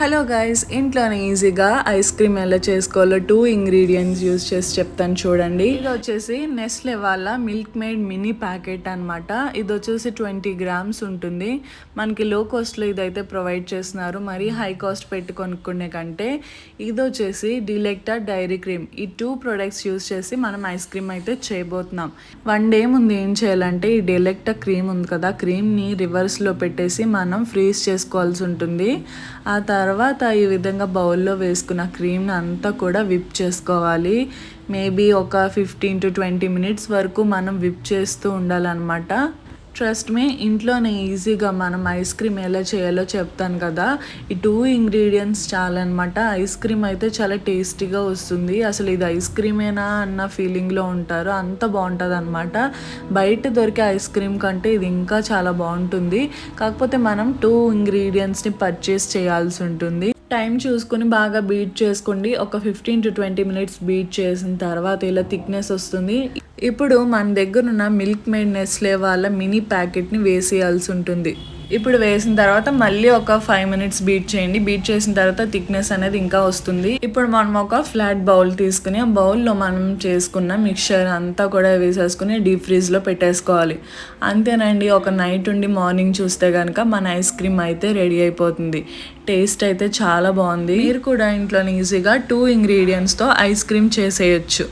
Hello guys, ఇంట్లోనే ఈజీగా ice cream ఎలా చేసుకోవాలో 2 ఇంగ్రీడియంట్స్ యూజ్ చేసి చెప్తాను చూడండి. ఇది వచ్చేసి నెస్లే వాళ్ళ మిల్క్ మేడ్ మినీ ప్యాకెట్ అనమాట. ఇది వచ్చేసి 20 గ్రామ్స్ ఉంటుంది. మనకి లో కాస్ట్లో ఇదైతే ప్రొవైడ్ చేస్తున్నారు. మరీ హై కాస్ట్ పెట్టి కొనుక్కునే కంటే ఇది వచ్చేసి డిలెక్టా డైరీ క్రీమ్. ఈ 2 ప్రొడక్ట్స్ యూజ్ చేసి మనం ఐస్ క్రీమ్ అయితే చేయబోతున్నాం. వన్ డే ముందు ఏం చేయాలంటే ఈ డిలెక్టా క్రీమ్ ఉంది కదా, క్రీమ్ని రివర్స్లో పెట్టేసి మనం ఫ్రీజ్ చేసుకోవాల్సి ఉంటుంది. ఆ తర్వాత ఈ విధంగా బౌల్లో వేసుకున్న క్రీమ్ని అంతా కూడా విప్ చేసుకోవాలి. మేబీ ఒక 15 to 20 మినిట్స్ వరకు మనం విప్ చేస్తూ ఉండాలన్నమాట. ట్రస్ట్ మీ, ఇంట్లోనే ఈజీగా మనం ఐస్ క్రీమ్ ఎలా చేయాలో చెప్తాను కదా. ఈ 2 ఇంగ్రీడియంట్స్ చాలన్నమాట. ఐస్ క్రీమ్ అయితే చాలా టేస్టీగా వస్తుంది. అసలు ఇది ఐస్ క్రీమేనా అన్న ఫీలింగ్లో ఉంటారు, అంత బాగుంటుంది అనమాట. బయట దొరికే ఐస్ క్రీమ్ కంటే ఇది ఇంకా చాలా బాగుంటుంది. కాకపోతే మనం 2 ఇంగ్రీడియంట్స్ని పర్చేస్ చేయాల్సి ఉంటుంది. టైం చూసుకుని బాగా బీట్ చేసుకోండి. ఒక 15 to 20 మినిట్స్ బీట్ చేసిన తర్వాత ఇలా థిక్నెస్ వస్తుంది. ఇప్పుడు మన దగ్గర ఉన్న మిల్క్ మేడ్ నెస్లే వాళ్ళ మినీ ప్యాకెట్ని వేసేయాల్సి ఉంటుంది. ఇప్పుడు వేసిన తర్వాత మళ్ళీ ఒక 5 మినిట్స్ బీట్ చేయండి. బీట్ చేసిన తర్వాత థిక్నెస్ అనేది ఇంకా వస్తుంది. ఇప్పుడు మనం ఒక ఫ్లాట్ బౌల్ తీసుకుని ఆ బౌల్లో మనం చేసుకున్న మిక్చర్ అంతా కూడా వేసేసుకుని డీప్ ఫ్రీజ్లో పెట్టేసుకోవాలి. అంతేనండి, ఒక నైట్ ఉండి మార్నింగ్ చూస్తే కనుక మన ఐస్ క్రీమ్ అయితే రెడీ అయిపోతుంది. టేస్ట్ అయితే చాలా బాగుంది. మీరు కూడా ఇంట్లో ఈజీగా 2 ఇంగ్రీడియంట్స్తో ఐస్ క్రీమ్ చేసేయచ్చు.